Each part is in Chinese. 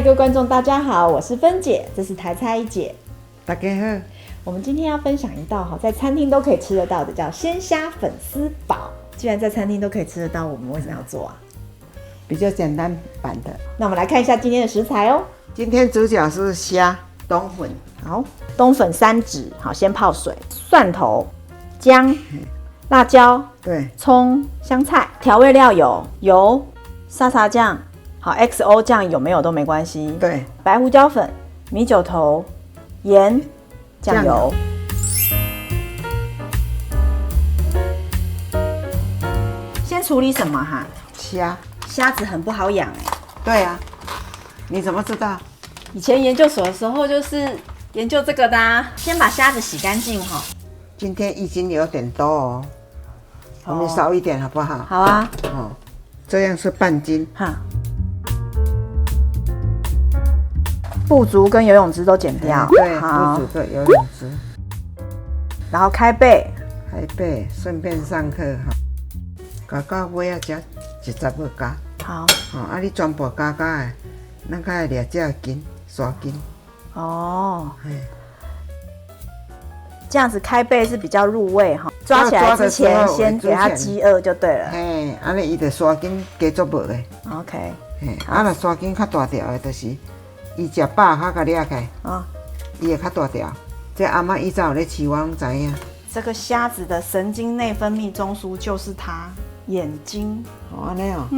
嗨，各位观众，大家好，我是芬姐，这是台菜一姐。大家好，我们今天要分享一道在餐厅都可以吃得到的，叫鲜虾粉丝煲。既然在餐厅都可以吃得到，我们为什么要做啊？比较简单版的。那我们来看一下今天的食材哦。今天主角是虾冬粉，好，冬粉3指，好，先泡水，蒜头、姜、辣椒、对，葱、香菜，调味料有油、沙茶酱，好 XO 酱有没有都没关系。对，白胡椒粉、米酒头、盐、酱油。先处理什么哈？虾子很不好养哎。对啊，你怎么知道？以前研究所的时候就是研究这个的啊。先把虾子洗干净哈。今天已经有点多哦，我们少一点好不好？好啊。哦，这样是半斤。哈。不足跟游泳汁都剪掉。对，好。不足的游泳汁。然后开背。开背，顺便上课哈。加到尾啊，才10个加。好。哦，啊，你全部加的，咱才会掠这筋，刷筋。哦。嘿。这样子开背是比较入味哈。抓起来之前先给它饥饿就对了。嘿，安尼伊就刷筋加足无的。OK。嘿，啊，若刷筋较大条的，就是伊食饱较甲掠开。啊。伊会较大条。这阿嬷以前有咧饲，我拢知影。这个虾子的神经内分泌中枢就是它眼睛。哦，安尼哦。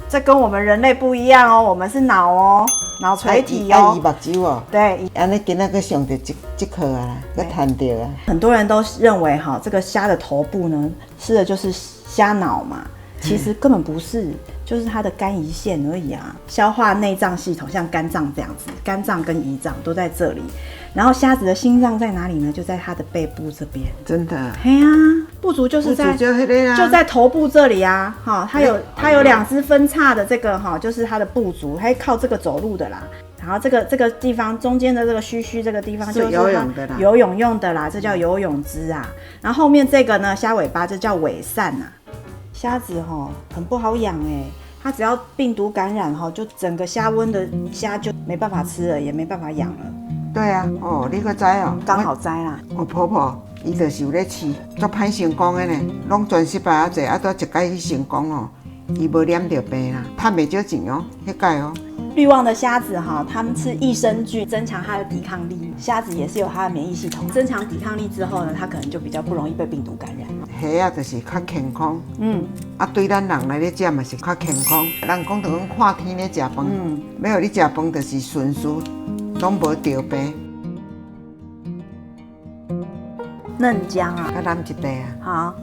这跟我们人类不一样哦，我们是脑哦，脑垂体哦。伊目睭哦。对。安尼今仔个上着这颗啊啦，个弹到啊。很多人都认为这个虾的头部呢，吃的就是虾脑嘛，其实根本不是，就是它的肝胰腺而已啊。消化内脏系统像肝脏这样子，肝脏跟胰脏都在这里。然后虾子的心脏在哪里呢？就在它的背部这边。真的。嘿啊，不足就是在就在头部这里啊。哈，它有2只分叉的这个就是它的部足，它靠这个走路的啦。然后这个地方中间的这个须这个地方就是游泳的啦，游泳用的啦，这叫游泳汁啊。然后后面这个呢，虾尾巴这叫尾鳝啊。虾子很不好养哎，它只要病毒感染就整个虾瘟的虾就没办法吃了，也没办法养了。对啊，哦，你可知哦？刚好摘啦。我婆婆伊就是有咧饲，足歹成功的呢，拢全失败啊济，啊，拄一届去成功哦，伊无染着病啦，赚袂少钱哦，迄届哦。滤网的虾子它们吃益生菌，增强它的抵抗力。虾子也是有它的免疫系统，增强抵抗力之后呢，它可能就比较不容易被病毒感染。虾啊，就是较健康。啊，对咱人来咧食嘛是较健康。人讲着讲看天咧食饭，要互你食饭就是顺序，拢无着病。嫩姜啊，啊，染一杯啊。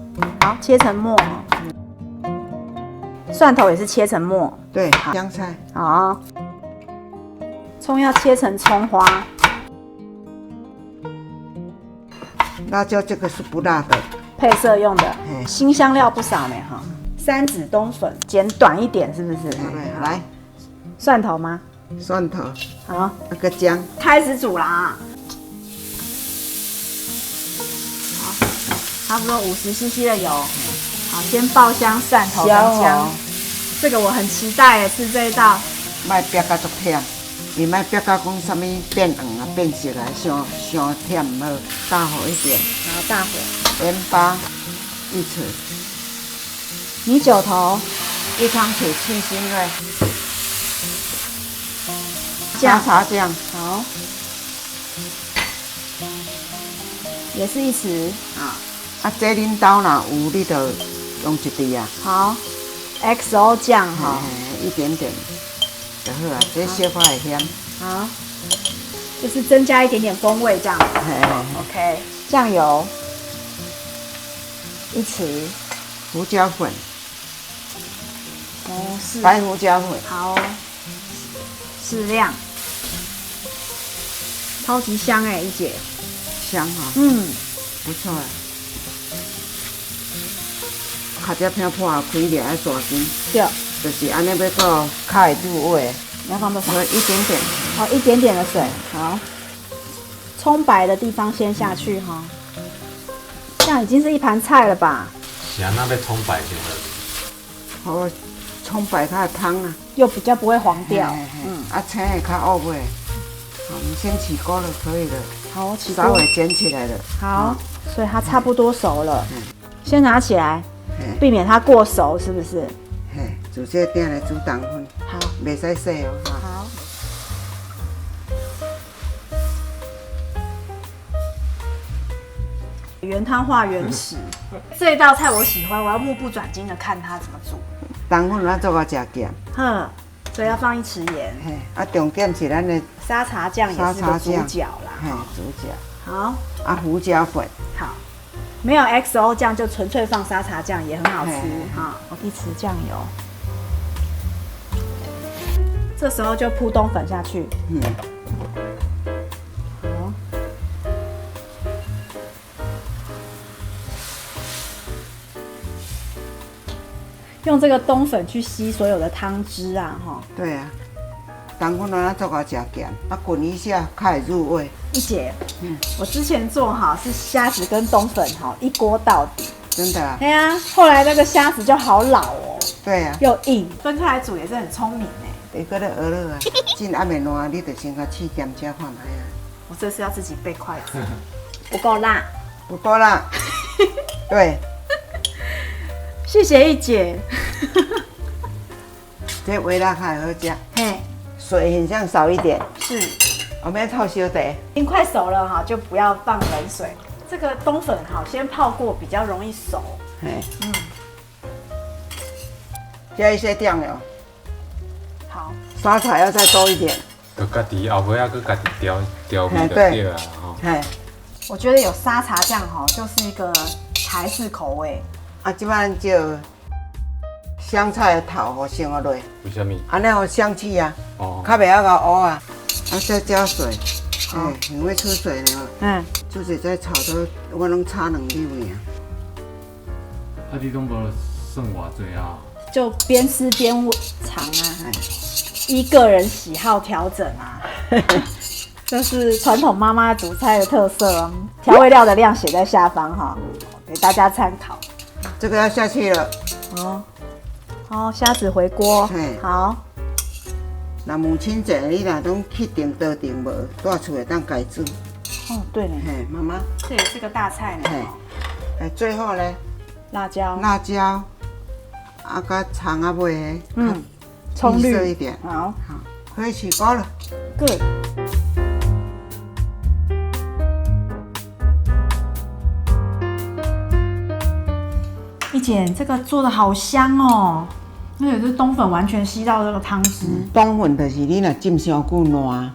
好，切成末。蒜头也是切成末。对，香菜。好。葱要切成葱花。辣椒这个是不辣的，配色用的。辛香料不少呢哈。3指冬粉剪短一点，是不是？来。蒜头吗？蒜头。好。那个姜。开始煮啦。好，差不多50cc 的油。好，先爆香蒜头跟姜。这个我很期待吃这一道。莫煸到足忝，你莫煸到讲什么变黄啊、变色啊，伤忝唔好，大火一点。然后大火。盐巴1匙，米酒头1汤匙去腥味。沙茶酱。好。也是1匙。啊，这恁兜若有，你就用1滴啊。好。XO 酱一点点就好啊，这小可会咸。好，就是增加一点点风味这样。OK， 酱油1匙，胡椒粉。是白胡椒粉。好，适量。超级香哎，一姐。香哈。不错啊。卡只片破开了爱抓紧。对。就是安尼要个较会入味。你要放多少？一点点。好，一点点的水。好。葱白的地方先下去哈。这样已经是一盘菜了吧？是啊，那要葱白先喝。好，葱白它的汤啊。又比较不会黄掉。青会较乌尾。好，我们先起锅了，可以了。好，起锅。稍微卷起来了。好，所以它差不多熟了。先拿起来，避免它过熟，是不是？嘿，自这鼎来煮冬粉。好，袂使洗哦。好。原汤化原食，这一道菜我喜欢，我要目不转睛的看它怎么煮。冬粉咱做个食咸。哼，所以要放1匙盐。嘿，啊，重点是咱的沙茶酱也是个主角啦。嘿，主角。好。啊，胡椒粉。好。没有 XO 酱就纯粹放沙茶酱也很好吃哈。1匙酱油，这时候就铺冬粉下去。好，用这个冬粉去吸所有的汤汁啊哈。对啊，冬粉咱做个食咸，啊滚一下，较会入味。一姐，我之前做哈是虾子跟冬粉哈一锅到底，真的啊？对啊，后来那个虾子就好老哦，对啊，又硬，分开来煮也是很聪明哎。你搁咧学了啊？真还没烂，你就先甲试咸吃看卖啊。我这次要自己备筷子，不够辣，不够辣。对，谢谢一姐。这微辣较好食，嘿，水很像少一点。是。我们要炒小茶，已经快熟了哈，就不要放冷水。这个冬粉哈，先泡过比较容易熟。加一些酱油。好。沙茶要再多一点。就家己后尾啊，佮家己调味就对了吼。我觉得有沙茶酱哈，就是一个台式口味。啊，即摆就香菜的头互先落。为什么？安尼有香气啊。哦。较袂晓甲乌啊。啊，再加水，很会出水呢。煮水再炒到我拢炒2粒尔。啊，你拢无算偌济啊？就边吃边尝啊，依个人喜好调整啊。这是传统妈妈煮菜的特色哦。调味料的量写在下方哈，给大家参考。这个要下去了。好，虾子回锅。好。那母亲节你若拢去订桌订无，带厝会当家煮。哦，对呢。妈妈。这也是个大菜呢。最后呢？辣椒。辣椒，啊，甲葱啊尾的，葱绿色一点。好，可以起锅了。Good。一姐，这个做的好香哦。而且这冬粉完全吸到这个汤汁。冬粉就是你若浸伤久烂，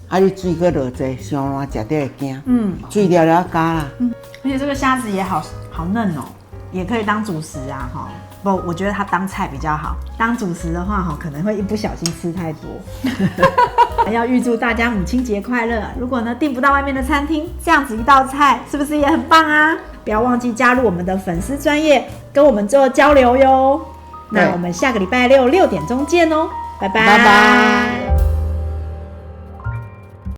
啊你水搁落济，伤烂食得会惊。水了了加啦。而且这个虾子也好嫩哦，也可以当主食啊哈。不，我觉得它当菜比较好。当主食的话哈，可能会一不小心吃太多。要预祝大家母亲节快乐！如果呢订不到外面的餐厅，这样子一道菜是不是也很棒啊？不要忘记加入我们的粉丝专页，跟我们做交流哟。那我们下个礼拜6 6点钟见哦，拜拜。